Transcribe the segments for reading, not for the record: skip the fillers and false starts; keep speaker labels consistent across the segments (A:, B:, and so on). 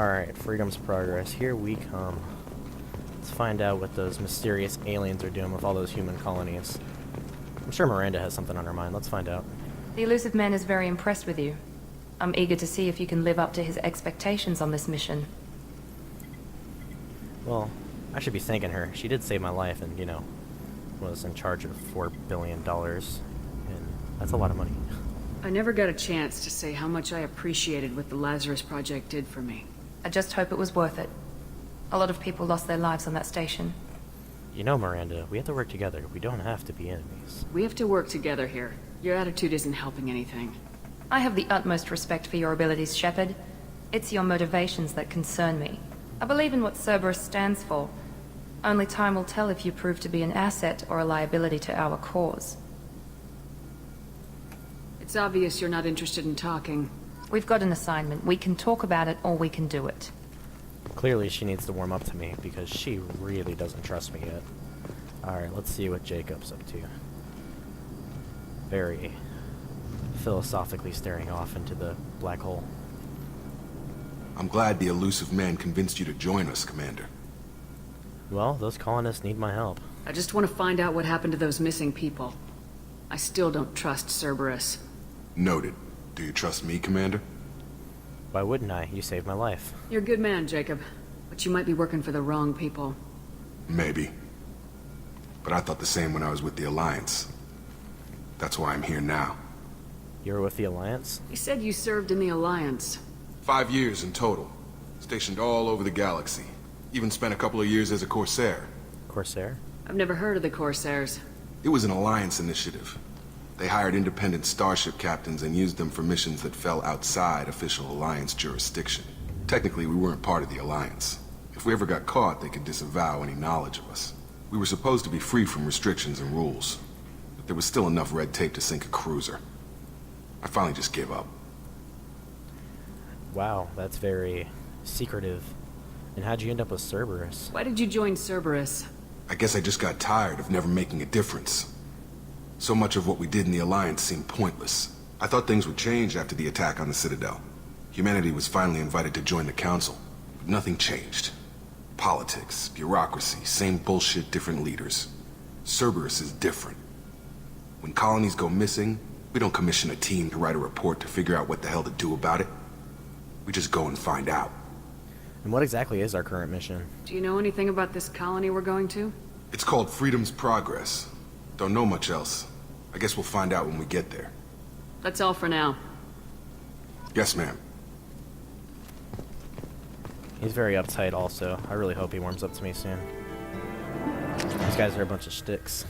A: Alright, Freedom's Progress. Here we come. Let's find out what those mysterious aliens are doing with all those human colonies. I'm sure Miranda has something on her mind. Let's find out.
B: The Illusive Man is very impressed with you. I'm eager to see if you can live up to his expectations on this mission.
A: Well, I should be thanking her. She did save my life and, was in charge of $4 billion. And that's a lot of money.
C: I never got a chance to say how much I appreciated what the Lazarus Project did for me.
B: I just hope it was worth it. A lot of people lost their lives on that station.
A: You know, Miranda, we have to work together. We don't have to be enemies.
C: We have to work together here. Your attitude isn't helping anything.
B: I have the utmost respect for your abilities, Shepard. It's your motivations that concern me. I believe in what Cerberus stands for. Only time will tell if you prove to be an asset or a liability to our cause.
C: It's obvious you're not interested in talking.
B: We've got an assignment. We can talk about it or we can do it.
A: Clearly she needs to warm up to me because she really doesn't trust me yet. Alright, let's see what Jacob's up to. Very philosophically staring off into the black hole.
D: I'm glad the Illusive Man convinced you to join us, Commander.
A: Well, those colonists need my help.
C: I just want to find out what happened to those missing people. I still don't trust Cerberus.
D: Noted. Do you trust me, Commander?
A: Why wouldn't I? You saved my life.
C: You're a good man, Jacob. But you might be working for the wrong people.
D: Maybe. But I thought the same when I was with the Alliance. That's why I'm here now.
A: You were with the Alliance?
C: You said you served in the Alliance.
D: 5 years in total. Stationed all over the galaxy. Even spent a couple of years as a Corsair.
A: Corsair?
C: I've never heard of the Corsairs.
D: It was an Alliance initiative. They hired independent starship captains and used them for missions that fell outside official Alliance jurisdiction. Technically, we weren't part of the Alliance. If we ever got caught, they could disavow any knowledge of us. We were supposed to be free from restrictions and rules. But there was still enough red tape to sink a cruiser. I finally just gave up.
A: Wow, that's very secretive. And how'd you end up with Cerberus?
C: Why did you join Cerberus?
D: I guess I just got tired of never making a difference. So much of what we did in the Alliance seemed pointless. I thought things would change after the attack on the Citadel. Humanity was finally invited to join the Council, but nothing changed. Politics, bureaucracy, same bullshit, different leaders. Cerberus is different. When colonies go missing, we don't commission a team to write a report to figure out what the hell to do about it. We just go and find out.
A: And what exactly is our current mission?
C: Do you know anything about this colony we're going to?
D: It's called Freedom's Progress. Don't know much else. I guess we'll find out when we get there.
C: That's all for now.
D: Yes, ma'am.
A: He's very uptight also. I really hope he warms up to me soon. These guys are a bunch of sticks.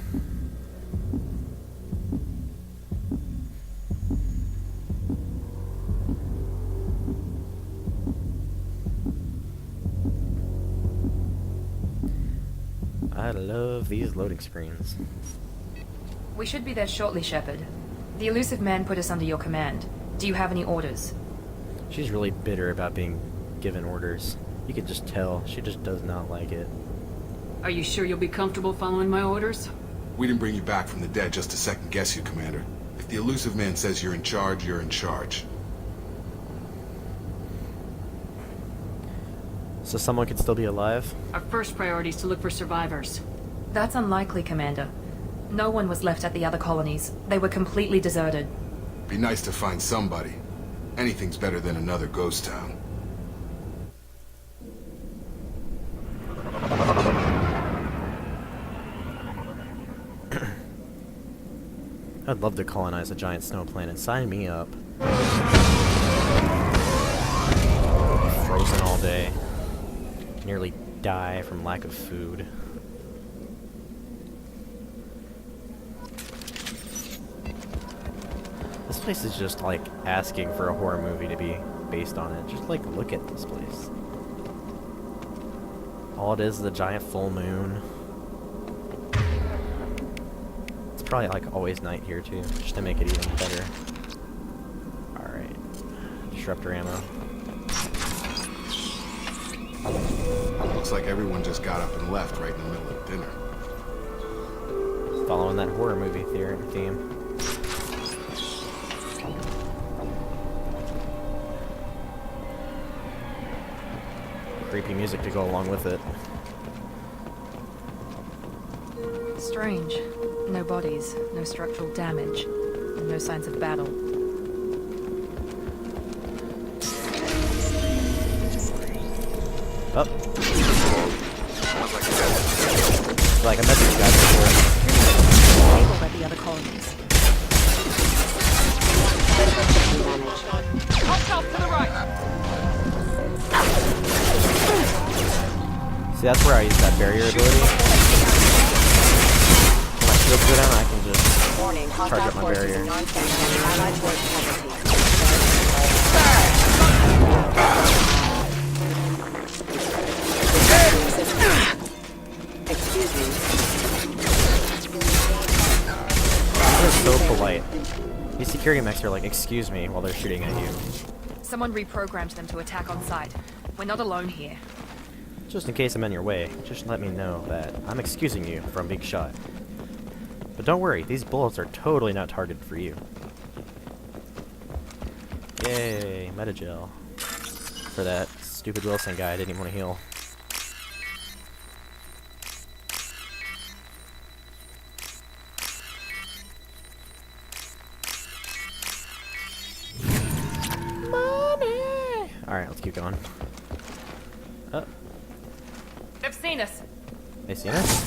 A: I love these loading screens.
B: We should be there shortly, Shepard. The Illusive Man put us under your command. Do you have any orders?
A: She's really bitter about being given orders. You could just tell. She just does not like it.
C: Are you sure you'll be comfortable following my orders?
D: We didn't bring you back from the dead just to second guess you, Commander. If the Illusive Man says you're in charge, you're in charge.
A: So someone could still be alive?
C: Our first priority is to look for survivors.
B: That's unlikely, Commander. No one was left at the other colonies. They were completely deserted.
D: Be nice to find somebody. Anything's better than another ghost town.
A: I'd love to colonize a giant snow planet. Sign me up. Frozen all day. Nearly die from lack of food. This place is just like asking for a horror movie to be based on it. Just like look at this place. All it is a giant full moon. It's probably like always night here too, just to make it even better. Alright. Disruptor ammo.
D: Looks like everyone just got up and left right in the middle of dinner.
A: Following that horror movie theme. creepy music to go along with it.
B: Strange. No bodies, no structural damage, and no signs of battle.
A: Oh. Like I met these guys before.
B: Labeled at the other colonies.
A: See, that's where I use that barrier ability. When my shields go down, I can just charge up my barrier.
E: Excuse me.
A: They're so polite. These security mechs are like, excuse me, while they're shooting at you.
B: Someone reprogrammed them to attack on sight. We're not alone here.
A: Just in case I'm in your way, just let me know that I'm excusing you from being shot. But don't worry, these bullets are totally not targeted for you. Yay, Metagel. For that stupid Wilson guy I didn't even want to heal. Money! Alright, let's keep going. Oh,
B: They've seen us.
A: they seen us?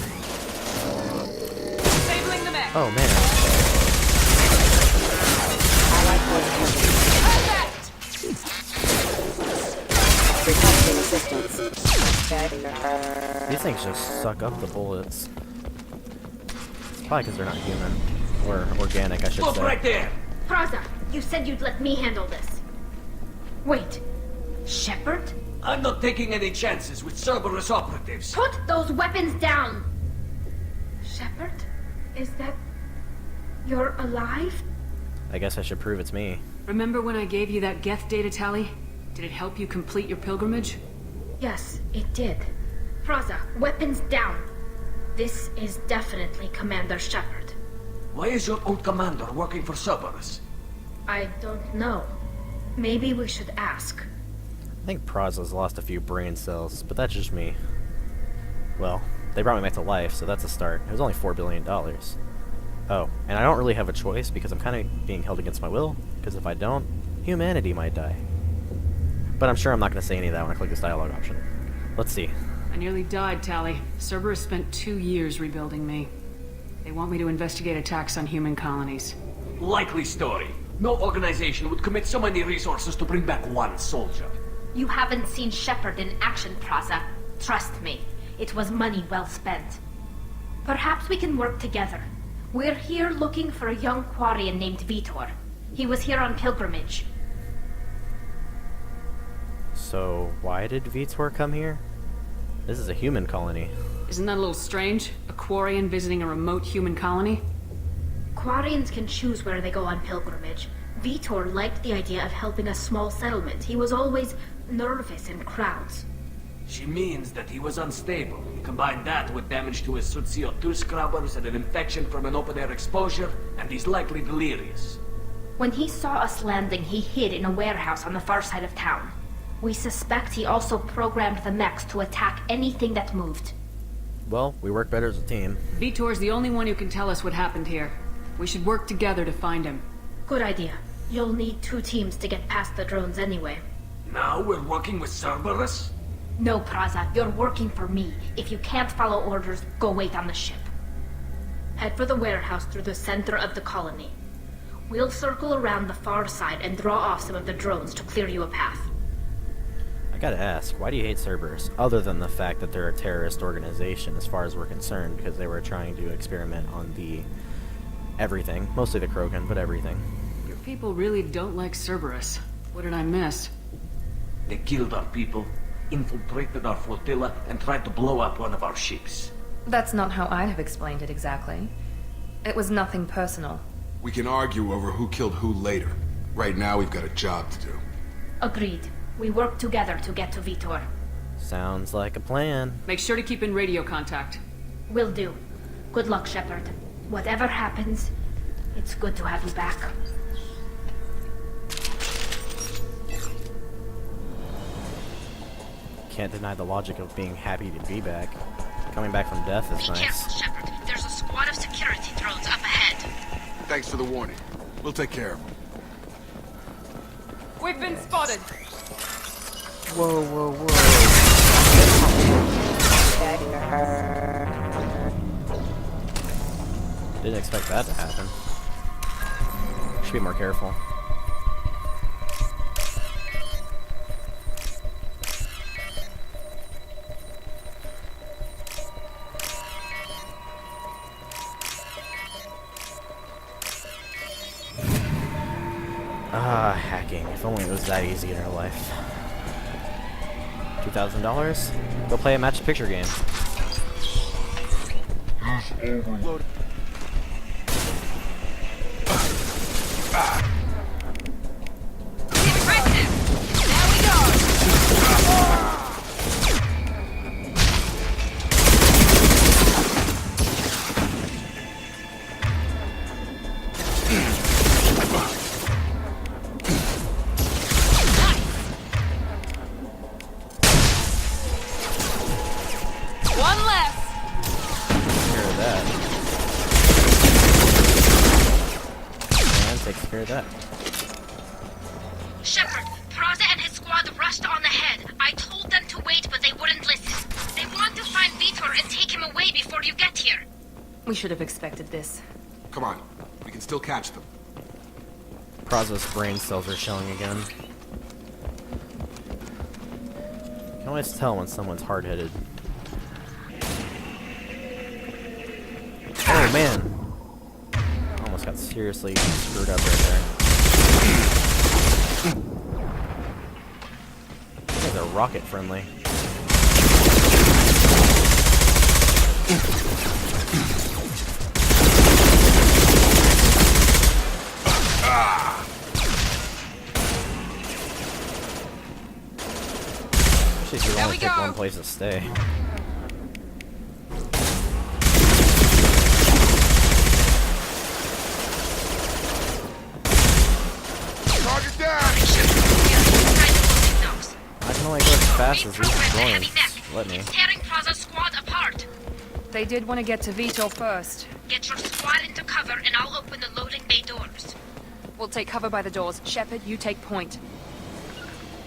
B: Disabling the mech.
A: Oh man.
E: Requesting assistance.
A: These things just suck up the bullets. It's probably because they're not human. Or organic, I should
F: Look
A: say.
F: right there!
G: Praza, you said you'd let me handle this. Wait, Shepard?
F: I'm not taking any chances with Cerberus operatives.
G: Put those weapons down! Shepard? Is that... You're alive?
A: I guess I should prove it's me.
C: Remember when I gave you that Geth data tally? Did it help you complete your pilgrimage?
G: Yes, it did. Praza, weapons down. This is definitely Commander Shepard.
F: Why is your old commander working for Cerberus?
G: I don't know. Maybe we should ask.
A: I think Praza's lost a few brain cells, but that's just me. Well, they brought me back to life, so that's a start. It was only $4 billion. Oh, and I don't really have a choice because I'm kind of being held against my will, because if I don't, humanity might die. But I'm sure I'm not going to say any of that when I click this dialogue option. Let's see.
C: I nearly died, Tally. Cerberus spent 2 years rebuilding me. They want me to investigate attacks on human colonies.
F: Likely story. No organization would commit so many resources to bring back one soldier.
G: You haven't seen Shepard in action, Praza. Trust me, it was money well spent. Perhaps we can work together. We're here looking for a young Quarian named Vitor. He was here on pilgrimage.
A: So, why did Vitor come here? This is a human colony.
C: Isn't that a little strange? A Quarian visiting a remote human colony?
G: Quarians can choose where they go on pilgrimage. Vitor liked the idea of helping a small settlement. He was always nervous in crowds.
F: She means that he was unstable. Combine that with damage to his suit CO2 scrubbers and an infection from an open-air exposure, and he's likely delirious.
G: When he saw us landing, he hid in a warehouse on the far side of town. We suspect he also programmed the mechs to attack anything that moved.
A: Well, we work better as a team.
C: Vitor's the only one who can tell us what happened here. We should work together to find him.
G: Good idea. You'll need 2 teams to get past the drones anyway.
F: Now we're working with Cerberus?
G: No, Praza, you're working for me. If you can't follow orders, go wait on the ship. Head for the warehouse through the center of the colony. We'll circle around the far side and draw off some of the drones to clear you a path.
A: I gotta ask, why do you hate Cerberus? Other than the fact that they're a terrorist organization as far as we're concerned, because they were trying to experiment on the... everything. Mostly the Krogan, but everything.
C: Your people really don't like Cerberus. What did I miss?
F: They killed our people, infiltrated our flotilla, and tried to blow up one of our ships.
B: That's not how I'd have explained it exactly. It was nothing personal.
D: We can argue over who killed who later. Right now, we've got a job to do.
G: Agreed. We work together to get to Vitor.
A: Sounds like a plan.
C: Make sure to keep in radio contact.
G: Will do. Good luck, Shepard. Whatever happens, it's good to have you back.
A: can't deny the logic of being happy to be back. Coming back from death is
G: Be careful,
A: nice.
G: Shepard. There's a squad of security drones up ahead.
D: Thanks for the warning. We'll take care of them.
B: We've been spotted.
A: Whoa, whoa, whoa. Didn't expect that to happen. Should be more careful. Ah, hacking. If only it was that easy in real life. $2,000? Go play a match picture game.
B: One less.
A: Takes care of that. And takes care of that.
G: Shepard, Praza and his squad rushed on ahead. I told them to wait, but they wouldn't listen. They want to find Vitor and take him away before you get here.
B: We should have expected this.
D: Come on. We can still catch them.
A: Prazo's brain cells are showing again. You can always tell when someone's hard-headed. Oh man! Almost got seriously screwed up right there. These guys are rocket friendly. Actually, if you only pick one place to stay.
D: Target down!
A: I can only go as fast as
G: Vitor
A: these
G: and the heavy
A: drones
G: mech.
A: let me.
G: It's tearing Praza's squad apart.
B: They did want to get to Vitor first.
G: Get your squad into cover and I'll open the loading bay doors.
B: We'll take cover by the doors. Shepard, you take point.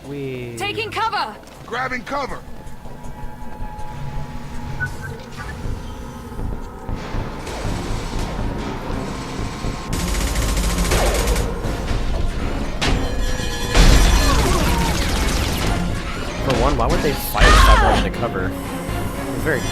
A: We.
B: Taking cover!
D: Grabbing cover!
A: For one, why would they fight without going into cover? It's very dumb.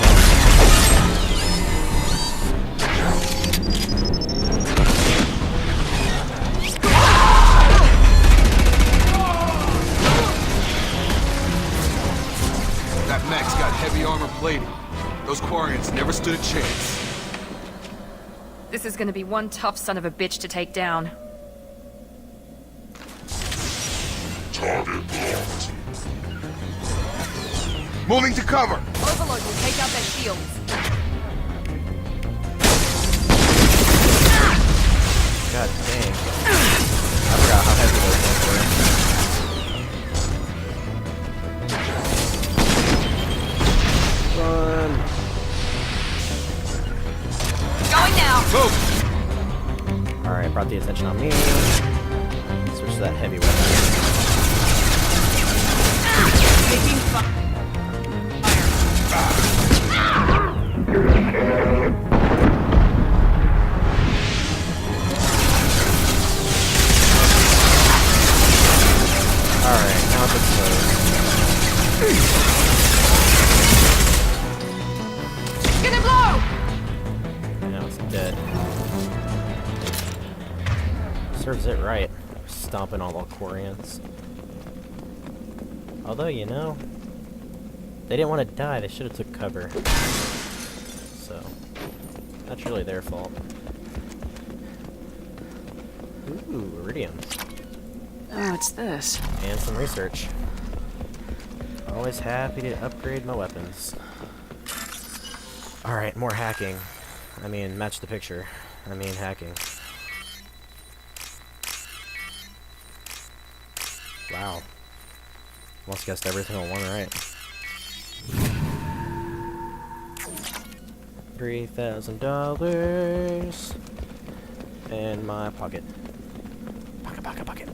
D: That mech's got heavy armor plating. Those Quarians never stood a chance.
B: This is gonna be one tough son of a bitch to take down.
D: Moving to cover!
B: Overlord will take out their shields.
A: God dang. I forgot how heavy those things were. Run.
B: Going now!
D: Move!
A: Alright, brought the attention on me. Switch to that heavy weapon.
B: Taking fire.
A: Alright, now it's exposed.
B: Gonna blow!
A: Now it's dead. Serves it right. Stomping all the Quarians. Although, you know, they didn't want to die, they should have took cover. So, that's really their fault. Ooh, iridium.
C: Oh, it's this.
A: And some research. Always happy to upgrade my weapons. Alright, more hacking. I mean, match the picture. I mean, hacking. Wow. Almost guessed every single one right. $3,000 in my pocket. Pocket.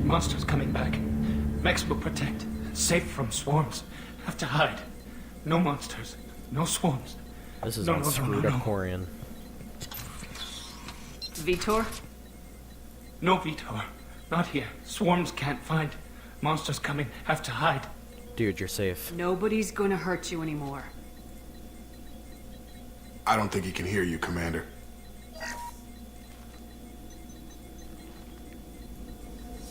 H: Monsters coming back. Mechs will protect. Safe from swarms. Have to hide. No monsters. No swarms.
A: This is
H: No,
A: on
H: no, no,
A: screwed
H: no,
A: up
H: no.
A: Quarian.
C: Vitor?
H: No, Vitor. Not here. Swarms can't find. Monsters coming. Have to hide.
A: Dude, you're safe.
C: Nobody's gonna hurt you anymore.
D: I don't think he can hear you, Commander.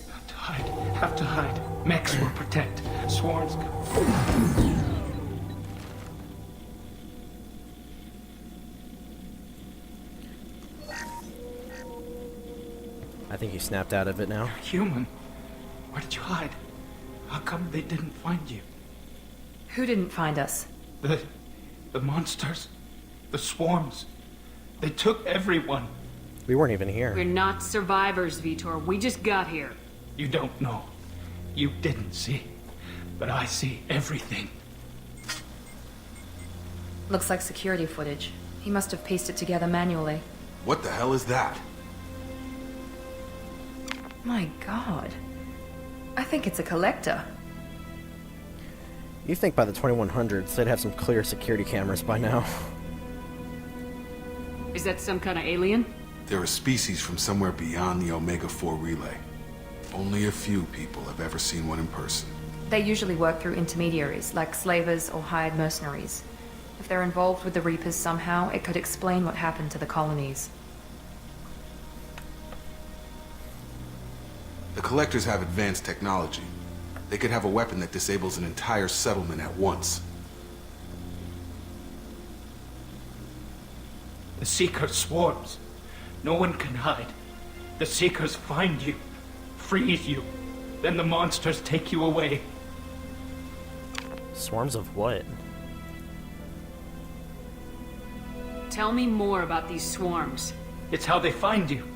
H: Have to hide. Have to hide. Mechs will protect. Swarms.
A: I think you snapped out of it now.
H: Human. Where did you hide? How come they didn't find you?
B: Who didn't find us?
H: The monsters. The swarms. They took everyone.
A: We weren't even here.
C: We're not survivors, Vitor. We just got here.
H: You don't know. You didn't see. But I see everything.
B: Looks like security footage. He must have pieced it together manually.
D: What the hell is that?
B: My god. I think it's a collector.
A: You think by the 2100s they'd have some clear security cameras by now.
C: Is that some kind of alien?
D: They're a species from somewhere beyond the Omega-4 relay. Only a few people have ever seen one in person.
B: They usually work through intermediaries, like slavers or hired mercenaries. If they're involved with the Reapers somehow, it could explain what happened to the colonies.
D: The Collectors have advanced technology. They could have a weapon that disables an entire settlement at once.
H: The Seeker swarms. No one can hide. The Seekers find you, freeze you. Then the monsters take you away.
A: Swarms of what?
C: Tell me more about these swarms.
H: It's how they find you.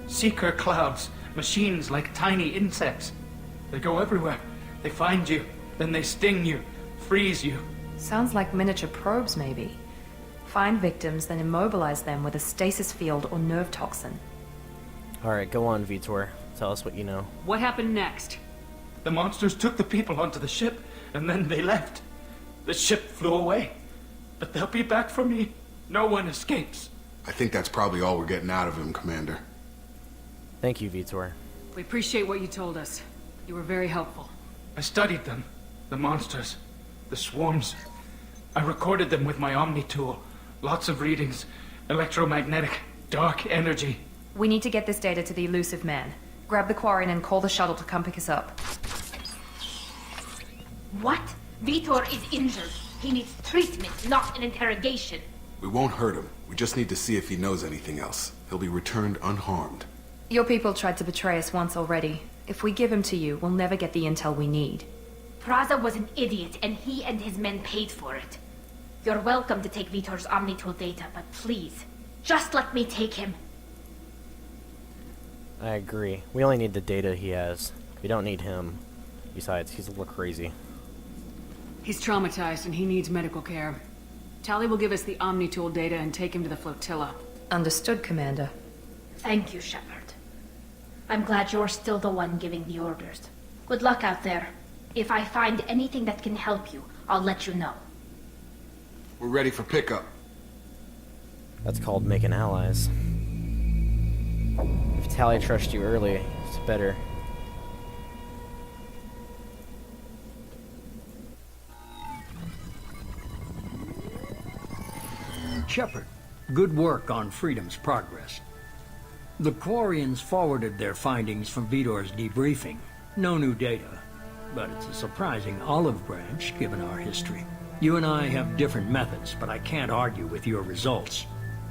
H: Seeker clouds, machines like tiny insects. They go everywhere. They find you, then they sting you, freeze you.
B: Sounds like miniature probes, maybe. Find victims, then immobilize them with a stasis field or nerve toxin.
A: Alright, go on, Vitor. Tell us what you know.
C: What happened next?
H: The monsters took the people onto the ship, and then they left. The ship flew away. But they'll be back for me. No one escapes.
D: I think that's probably all we're getting out of him, Commander.
A: Thank you, Vitor.
C: We appreciate what you told us. You were very helpful.
H: I studied them. The monsters. The swarms. I recorded them with my Omni tool. Lots of readings. Electromagnetic. Dark energy.
B: We need to get this data to the Elusive Man. Grab the Quarian and call the shuttle to come pick us up.
G: What? Vitor is injured. He needs treatment, not an interrogation.
D: We won't hurt him. We just need to see if he knows anything else. He'll be returned unharmed.
B: Your people tried to betray us once already. If we give him to you, we'll never get the intel we need.
G: Praza was an idiot, and he and his men paid for it. You're welcome to take Vitor's Omnitool data, but please, just let me take him.
A: I agree. We only need the data he has. We don't need him. Besides, he's a little crazy.
C: He's traumatized and he needs medical care. Tali will give us the Omnitool data and take him to the flotilla.
B: Understood, Commander.
G: Thank you, Shepard. I'm glad you're still the one giving the orders. Good luck out there. If I find anything that can help you, I'll let you know.
D: We're ready for pickup.
A: That's called making allies. If Tali trusts you early, it's better.
I: Shepard, good work on Freedom's progress. The Quarians forwarded their findings from Vitor's debriefing. No new data, but it's a surprising olive branch given our history. You and I have different methods, but I can't argue with your results.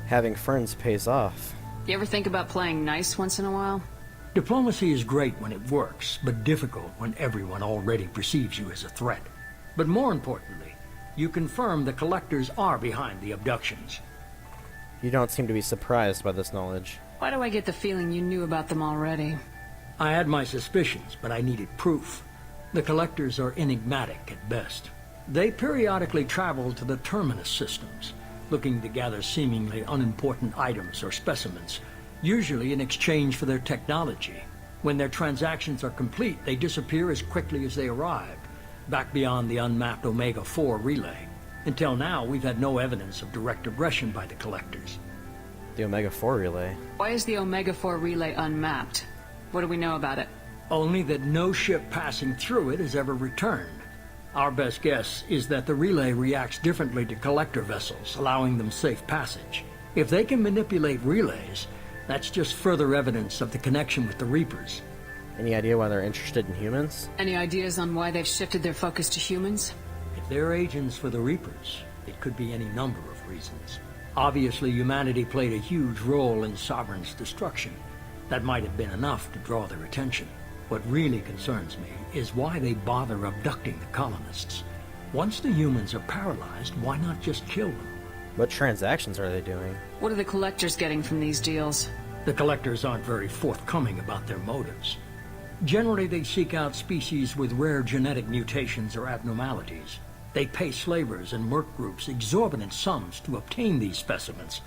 A: Having friends pays off.
C: You ever think about playing nice once in a while?
I: Diplomacy is great when it works, but difficult when everyone already perceives you as a threat. But more importantly, you confirm the Collectors are behind the abductions.
A: You don't seem to be surprised by this knowledge.
C: Why do I get the feeling you knew about them already?
I: I had my suspicions, but I needed proof. The Collectors are enigmatic at best. They periodically travel to the Terminus systems, looking to gather seemingly unimportant items or specimens, usually in exchange for their technology. When their transactions are complete, they disappear as quickly as they arrived, back beyond the unmapped Omega-4 relay. Until now, we've had no evidence of direct aggression by the Collectors.
A: The Omega-4 relay.
C: Why is the Omega-4 relay unmapped? What do we know about it?
I: Only that no ship passing through it has ever returned. Our best guess is that the relay reacts differently to Collector vessels, allowing them safe passage. If they can manipulate relays, that's just further evidence of the connection with the Reapers.
A: Any idea why they're interested in humans?
C: Any ideas on why they've shifted their focus to humans?
I: If they're agents for the Reapers, it could be any number of reasons. Obviously, humanity played a huge role in Sovereign's destruction. That might have been enough to draw their attention. What really concerns me is why they bother abducting the colonists. Once the humans are paralyzed, why not just kill them?
A: What transactions are they doing?
C: What are the Collectors getting from these deals?
I: The Collectors aren't very forthcoming about their motives. Generally, they seek out species with rare genetic mutations or abnormalities. They pay slavers and merc groups exorbitant sums to obtain these specimens,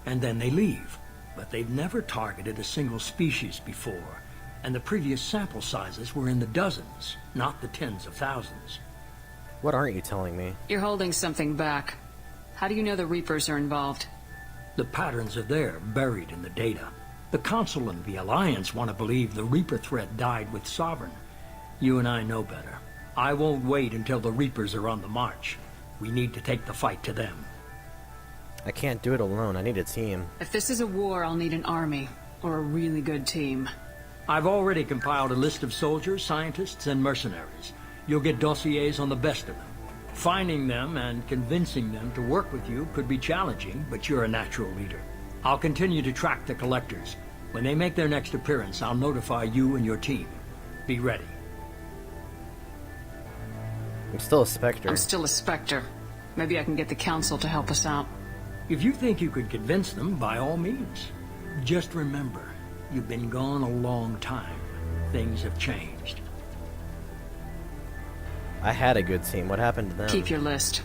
I: and then they leave. But they've never targeted a single species before, and the previous sample sizes were in the dozens, not the tens of thousands.
A: What aren't you telling me?
C: You're holding something back. How do you know the Reapers are involved?
I: The patterns are there, buried in the data. The Council and the Alliance want to believe the Reaper threat died with Sovereign. You and I know better. I won't wait until the Reapers are on the march. We need to take the fight to them.
A: I can't do it alone. I need a team.
C: If this is a war, I'll need an army, or a really good team.
I: I've already compiled a list of soldiers, scientists, and mercenaries. You'll get dossiers on the best of them. Finding them and convincing them to work with you could be challenging, but you're a natural leader. I'll continue to track the Collectors. When they make their next appearance, I'll notify you and your team. Be ready.
A: I'm still a Spectre.
C: I'm still a Spectre. Maybe I can get the Council to help us out.
I: If you think you could convince them, by all means. Just remember, you've been gone a long time. Things have changed.
A: I had a good team. What happened to them?
C: Keep your list.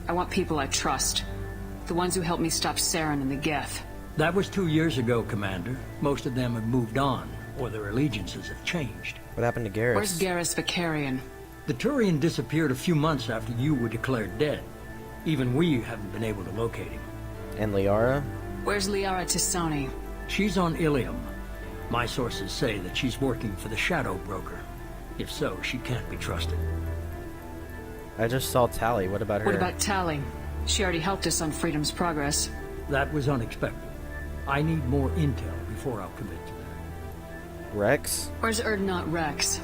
C: I want people I trust. The ones who helped me stop Saren and the Geth.
I: That was 2 years ago, Commander. Most of them have moved on, or their allegiances have changed.
A: What happened to Garrus?
C: Where's Garrus Vakarian?
I: The Turian disappeared a few months after you were declared dead. Even we haven't been able to locate him.
A: And Liara?
C: Where's Liara T'Soni?
I: She's on Ilium. My sources say that she's working for the Shadow Broker. If so, she can't be trusted.
A: I just saw Tali. What about her?
C: What about Tali? She already helped us on Freedom's Progress.
I: That was unexpected. I need more intel before I'll commit to that.
A: Rex?
C: Where's Erdnot Rex?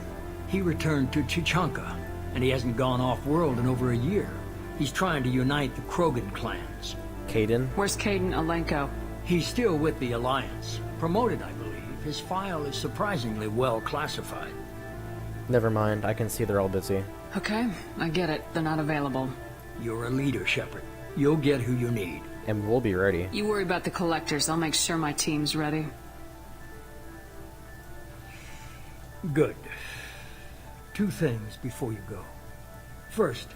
I: He returned to Chichanka, and he hasn't gone off-world in over a year. He's trying to unite the Krogan clans.
A: Kaidan?
C: Where's Kaidan Alenko?
I: He's still with the Alliance. Promoted, I believe. His file is surprisingly well classified.
A: Never mind. I can see they're all busy.
C: Okay, I get it. They're not available.
I: You're a leader, Shepard. You'll get who you need.
A: And we'll be ready.
C: You worry about the Collectors. I'll make sure my team's ready.
I: Good. 2 things before you go. First,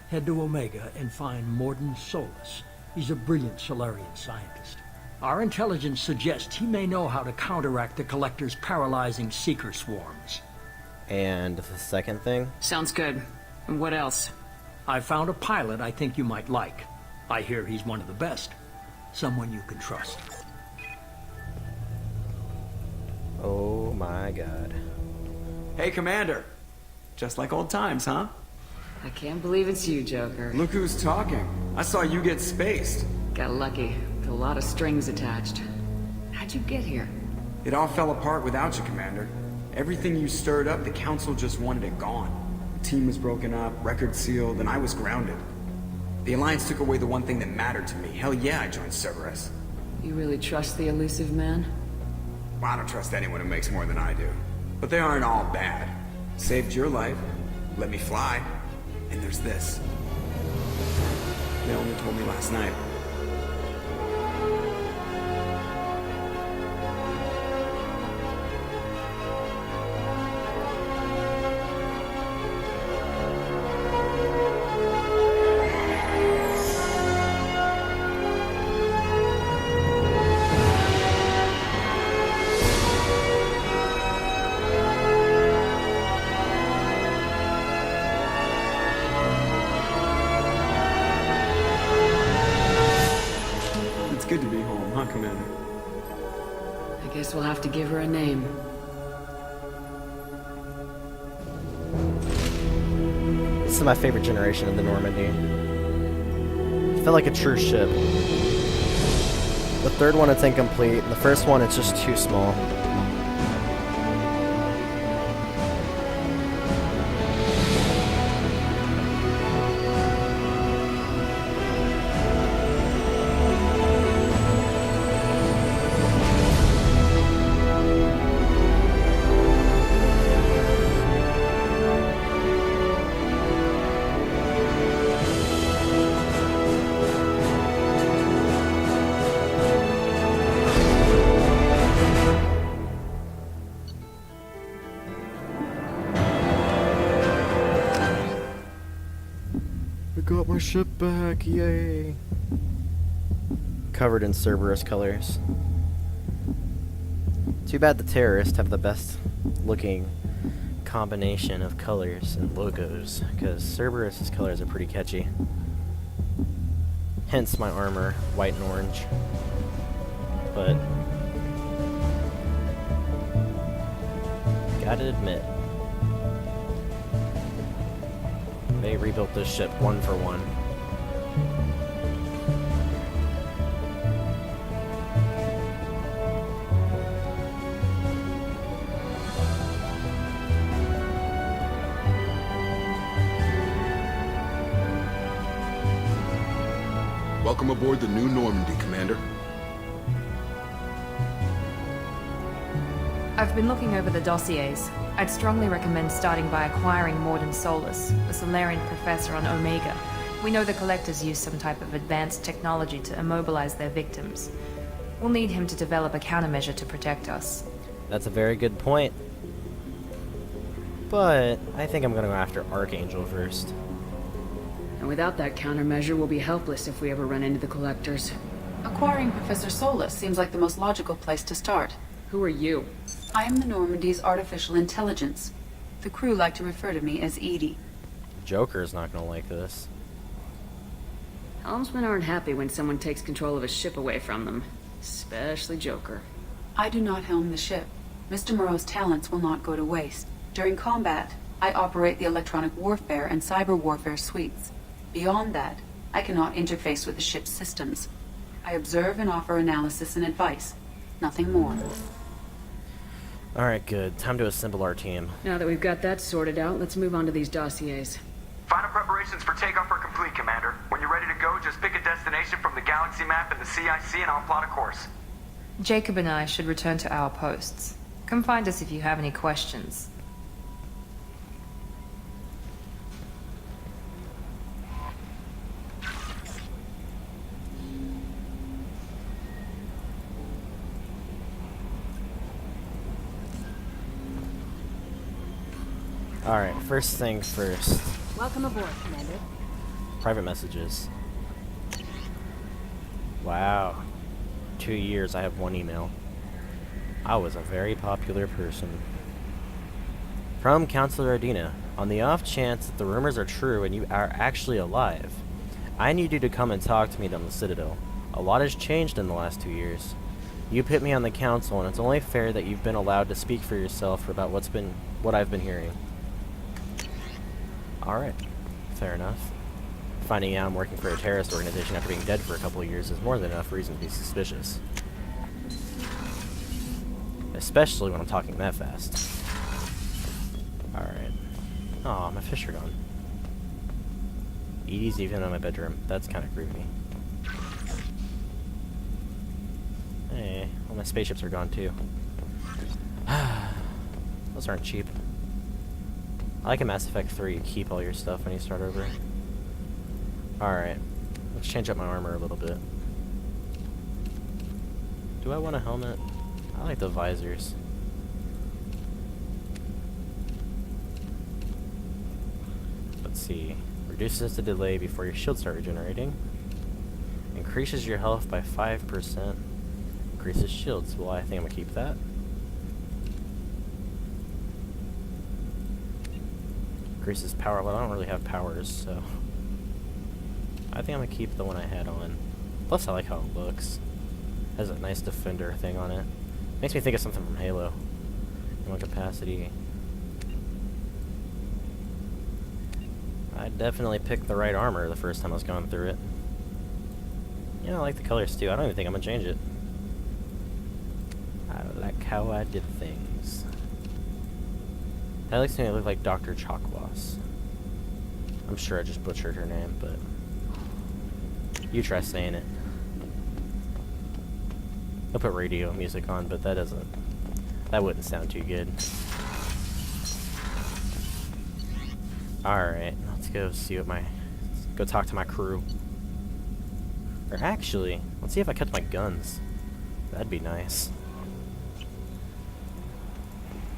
I: head to Omega and find Mordin Solus. He's a brilliant Solarian scientist. Our intelligence suggests he may know how to counteract the Collector's paralyzing Seeker swarms.
A: And the second thing?
C: Sounds good. And what else?
I: I found a pilot I think you might like. I hear he's one of the best. Someone you can trust.
A: Oh my god.
J: Hey, Commander. Just like old times, huh?
C: I can't believe it's you, Joker.
J: Look who's talking. I saw you get spaced.
C: Got lucky. With a lot of strings attached. How'd you get here?
J: It all fell apart without you, Commander. Everything you stirred up, the Council just wanted it gone. The team was broken up, record sealed, and I was grounded. The Alliance took away the one thing that mattered to me. Hell yeah, I joined Cerberus.
C: You really trust the elusive man?
J: Well, I don't trust anyone who makes more than I do. But they aren't all bad. Saved your life, let me fly, and there's this. They only told me last night.
C: Guess we'll have to give her a name.
A: This is my favorite generation of the Normandy. It felt like a true ship. The third one, it's incomplete. The first one, it's just too small. I got my ship back, yay! Covered in Cerberus colors. Too bad the terrorists have the best looking combination of colors and logos, because Cerberus' colors are pretty catchy. Hence my armor, white and orange. But gotta admit, they rebuilt this ship one for one.
D: Welcome aboard the new Normandy, Commander.
B: I've been looking over the dossiers. I'd strongly recommend starting by acquiring Mordin Solus, the Solarian professor on Omega. We know the Collectors use some type of advanced technology to immobilize their victims. We'll need him to develop a countermeasure to protect us.
A: That's a very good point. But I think I'm gonna go after Archangel first.
C: And without that countermeasure, we'll be helpless if we ever run into the Collectors.
K: Acquiring Professor Solus seems like the most logical place to start.
C: Who are you?
K: I am the Normandy's artificial intelligence. The crew like to refer to me as Edie.
A: Joker's not gonna like this.
C: Helmsmen aren't happy when someone takes control of a ship away from them. Especially Joker.
K: I do not helm the ship. Mr. Moreau's talents will not go to waste. During combat, I operate the electronic warfare and cyber warfare suites. Beyond that, I cannot interface with the ship's systems. I observe and offer analysis and advice. Nothing more.
A: Alright, good. Time to assemble our team.
C: Now that we've got that sorted out, let's move on to these dossiers.
L: Final preparations for takeoff are complete, Commander. When you're ready to go, just pick a destination from the galaxy map and the CIC and I'll plot a course.
B: Jacob and I should return to our posts. Come find us if you have any questions.
A: Alright, first thing first.
E: Welcome aboard, Commander.
A: Private messages. Wow. 2 years, I have 1 email. I was a very popular person. From Counselor Ardina. On the off chance that the rumors are true and you are actually alive, I need you to come and talk to me on the Citadel. A lot has changed in the last 2 years. You put me on the council, and it's only fair that you've been allowed to speak for yourself about what I've been hearing. Alright, fair enough. Finding out I'm working for a terrorist organization after being dead for a couple of years is more than enough reason to be suspicious. Especially when I'm talking that fast. Alright. Aw, my fish are gone. Edie's even in my bedroom. That's kind of creepy. Hey, all my spaceships are gone too. Those aren't cheap. I like in Mass Effect 3, you keep all your stuff when you start over. Alright, let's change up my armor a little bit. Do I want a helmet? I like the visors. Let's see. Reduces the delay before your shields start regenerating. Increases your health by 5%. Increases shields. Well, I think I'm gonna keep that. Increases power. Well, I don't really have powers, so I think I'm gonna keep the one I had on. Plus, I like how it looks. Has a nice defender thing on it. Makes me think of something from Halo. In what capacity? I definitely picked the right armor the first time I was going through it. Yeah, I like the colors too. I don't even think I'm gonna change it. I like how I did things. That makes me look like Dr. Chakwas. I'm sure I just butchered her name, but you try saying it. I'll put radio music on, but that wouldn't sound too good. Alright, let's go see what let's go talk to my crew. Or actually, let's see if I kept my guns. That'd be nice.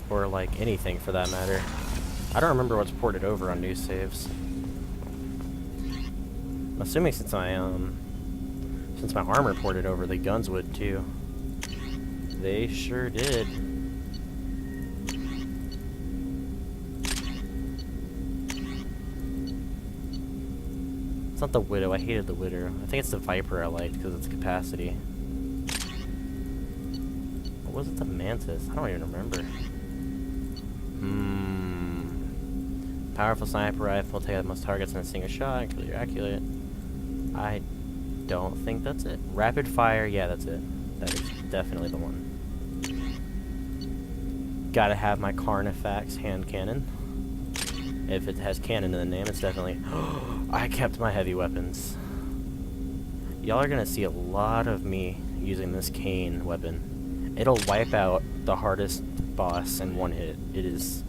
A: Or like anything for that matter. I don't remember what's ported over on new saves. I'm assuming since my armor ported over, the guns would too. They sure did. It's not the Widow. I hated the Widow. I think it's the Viper I liked because it's capacity. Or was it the Mantis? I don't even remember. Powerful sniper rifle, take out most targets in a single shot, kill your accurate. I don't think that's it. Rapid fire, yeah, that's it. That is definitely the one. Gotta have my Carnifex hand cannon. If it has cannon in the name, it's definitely... I kept my heavy weapons. Y'all are gonna see a lot of me using this cane weapon. It'll wipe out the hardest boss in one hit. It is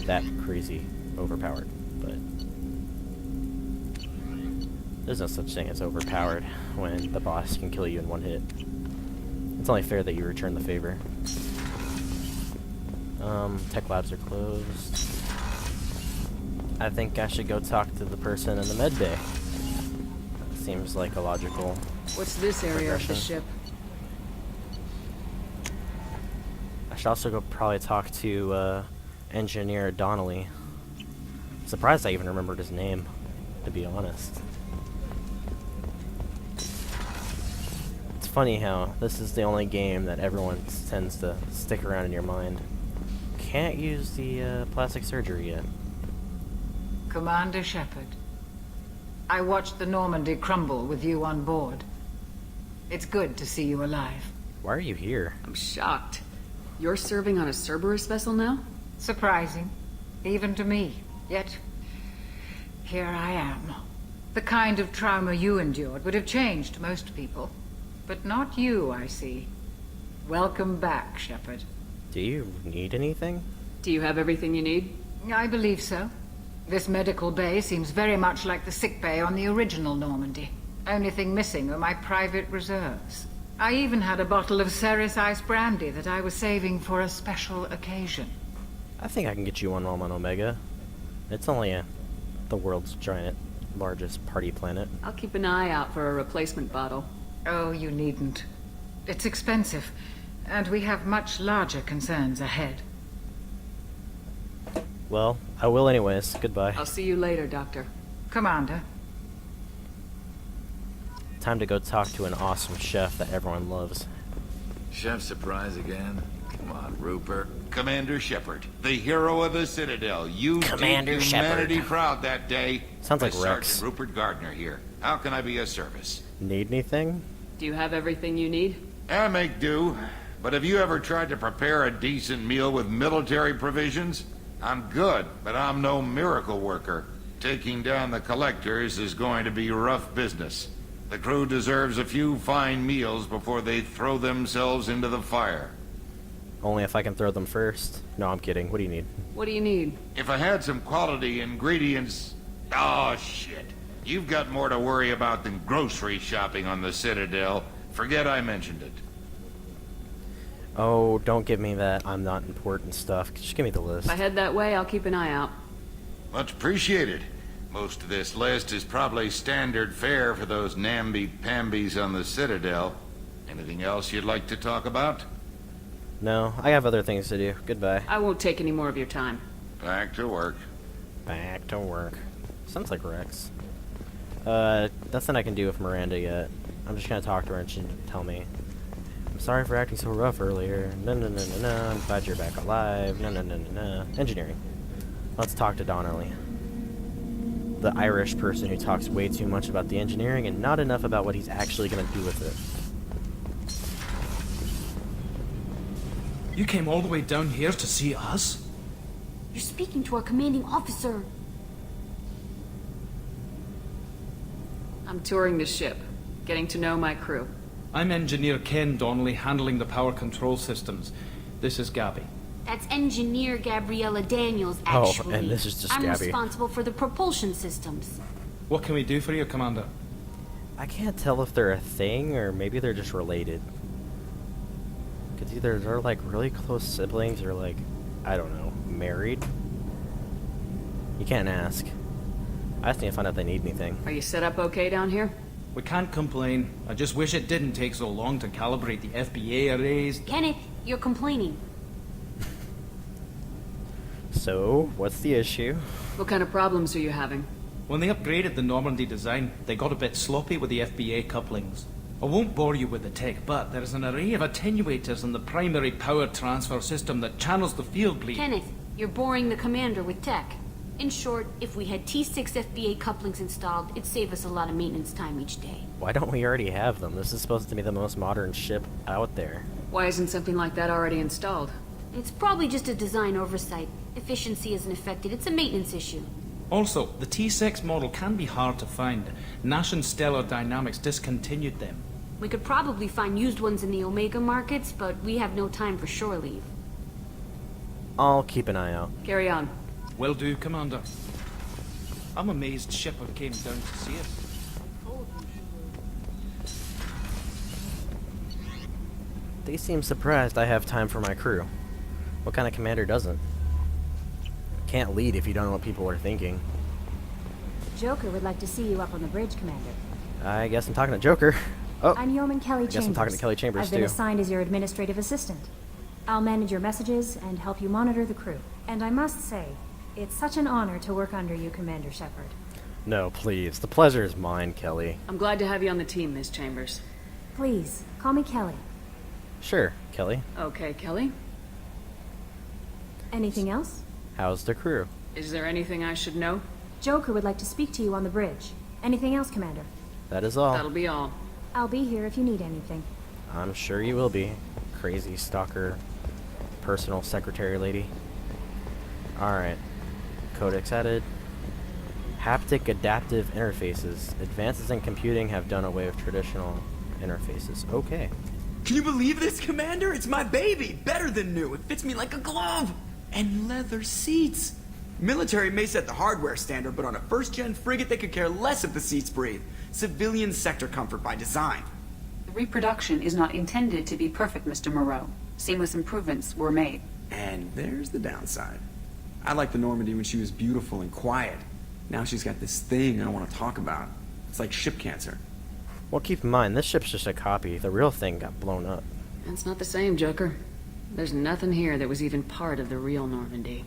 A: that crazy overpowered, but there's no such thing as overpowered when the boss can kill you in one hit. It's only fair that you return the favor. Tech labs are closed. I think I should go talk to the person in the med bay. That seems like a logical
C: What's this area of the ship?
A: I should also go probably talk to Engineer Donnelly. Surprised I even remembered his name, to be honest. It's funny how this is the only game that everyone tends to stick around in your mind. Can't use the plastic surgery yet.
M: Commander Shepard, I watched the Normandy crumble with you on board. It's good to see you alive.
A: Why are you here?
C: I'm shocked. You're serving on a Cerberus vessel now?
M: Surprising, even to me. Yet, here I am. The kind of trauma you endured would have changed most people. But not you, I see. Welcome back, Shepard.
A: Do you need anything?
C: Do you have everything you need?
M: I believe so. This medical bay seems very much like the sick bay on the original Normandy. Only thing missing are my private reserves. I even had a bottle of Ceres Ice brandy that I was saving for a special occasion.
A: I think I can get you one while I'm on Omega. It's only the world's largest party planet.
C: I'll keep an eye out for a replacement bottle.
M: Oh, you needn't. It's expensive, and we have much larger concerns ahead.
A: Well, I will anyways. Goodbye.
C: I'll see you later, Doctor.
M: Commander.
A: Time to go talk to an awesome chef that everyone loves.
N: Chef surprise again? Come on, Rupert. Commander Shepard, the hero of the Citadel. You
A: Commander
N: did humanity
A: Shepard.
N: proud that day.
A: Sounds like
N: Sergeant
A: Rex.
N: Rupert Gardner here. How can I be of service?
A: Need anything?
C: Do you have everything you need?
N: I make do. But have you ever tried to prepare a decent meal with military provisions? I'm good, but I'm no miracle worker. Taking down the collectors is going to be rough business. The crew deserves a few fine meals before they throw themselves into the fire.
A: Only if I can throw them first. No, I'm kidding. What do you need?
C: What do you need?
N: If I had some quality ingredients... Oh, shit. You've got more to worry about than grocery shopping on the Citadel. Forget I mentioned it.
A: Oh, don't give me that I'm not important stuff. Just give me the list.
C: If I head that way, I'll keep an eye out.
N: Much appreciated. Most of this list is probably standard fare for those namby-pambies on the Citadel. Anything else you'd like to talk about?
A: No, I have other things to do. Goodbye.
C: I won't take any more of your time.
N: Back to work.
A: Back to work. Sounds like Rex. Nothing I can do with Miranda yet. I'm just gonna talk to her and she can tell me. Sorry for acting so rough earlier. No, no, no, no, no. I'm glad you're back alive. No, no, no, no, no. Engineering. Let's talk to Donnelly. The Irish person who talks way too much about the engineering and not enough about what he's actually going to do with it.
H: You came all the way down here to see us?
O: You're speaking to our commanding officer.
C: I'm touring the ship, getting to know my crew.
H: I'm Engineer Ken Donnelly, handling the power control systems. This is Gabby.
O: That's Engineer Gabriella Daniels, actually.
A: Oh, and this is just
O: I'm
A: Gabby.
O: responsible for the propulsion systems.
H: What can we do for you, Commander?
A: I can't tell if they're a thing or maybe they're just related. Because either they're like really close siblings or like, I don't know, married? You can't ask. I just need to find out if they need anything.
C: Are you set up okay down here?
H: We can't complain. I just wish it didn't take so long to calibrate the FBA arrays.
O: Kenneth, you're complaining.
A: So, what's the issue?
C: What kind of problems are you having?
H: When they upgraded the Normandy design, they got a bit sloppy with the FBA couplings. I won't bore you with the tech, but there's an array of attenuators in the primary power transfer system that channels the field bleed.
O: Kenneth, you're boring the commander with tech. In short, if we had T6 FBA couplings installed, it'd save us a lot of maintenance time each day.
A: Why don't we already have them? This is supposed to be the most modern ship out there.
C: Why isn't something like that already installed?
O: It's probably just a design oversight. Efficiency isn't affected. It's a maintenance issue.
H: Also, the T6 model can be hard to find. Nash and Stellar Dynamics discontinued them.
O: We could probably find used ones in the Omega markets, but we have no time for shore leave.
A: I'll keep an eye out.
C: Carry on.
H: Will do, Commander. I'm amazed Shepard came down to see us.
A: They seem surprised I have time for my crew. What kind of commander doesn't? Can't lead if you don't know what people are thinking.
P: Joker would like to see you up on the bridge, Commander.
A: I guess I'm talking to Joker. Oh,
P: I'm Yeoman Kelly
A: I guess
P: Chambers.
A: I'm talking to Kelly Chambers
P: I've been
A: too.
P: assigned as your administrative assistant. I'll manage your messages and help you monitor the crew. And I must say, it's such an honor to work under you, Commander Shepard.
A: No, please. The pleasure is mine, Kelly.
C: I'm glad to have you on the team, Miss Chambers.
P: Please, call me Kelly.
A: Sure, Kelly.
C: Okay, Kelly.
P: Anything else?
A: How's the crew?
C: Is there anything I should know?
P: Joker would like to speak to you on the bridge. Anything else, Commander?
A: That is all.
C: That'll be all.
P: I'll be here if you need anything.
A: I'm sure you will be. Crazy stalker, personal secretary lady. Alright. Codex added. Haptic adaptive interfaces. Advances in computing have done away with traditional interfaces. Okay.
J: Can you believe this, Commander? It's my baby! Better than new. It fits me like a glove! And leather seats! Military may set the hardware standard, but on a first-gen frigate they could care less if the seats breathe. Civilian sector comfort by design.
K: The reproduction is not intended to be perfect, Mr. Moreau. Seamless improvements were made.
J: And there's the downside. I liked the Normandy when she was beautiful and quiet. Now she's got this thing I don't want to talk about. It's like ship cancer.
A: Well, keep in mind, this ship's just a copy. The real thing got blown up.
C: That's not the same, Joker. There's nothing here that was even part of the real Normandy.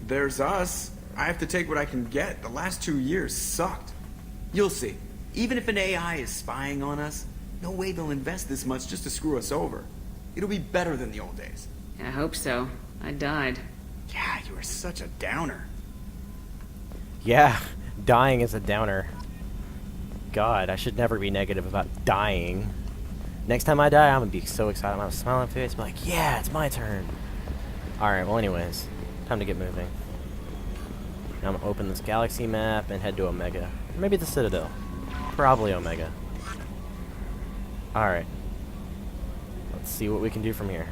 J: There's us. I have to take what I can get. The last 2 years sucked. You'll see. Even if an AI is spying on us, no way they'll invest this much just to screw us over. It'll be better than the old days.
C: I hope so. I died.
J: Yeah, you are such a downer.
A: Yeah, dying is a downer. God, I should never be negative about dying. Next time I die, I'm gonna be so excited. I'm gonna have a smile on my face, be like, yeah, it's my turn. Alright, well anyways, time to get moving. Now I'm gonna open this galaxy map and head to Omega. Or maybe the Citadel. Probably Omega. Alright. Let's see what we can do from here.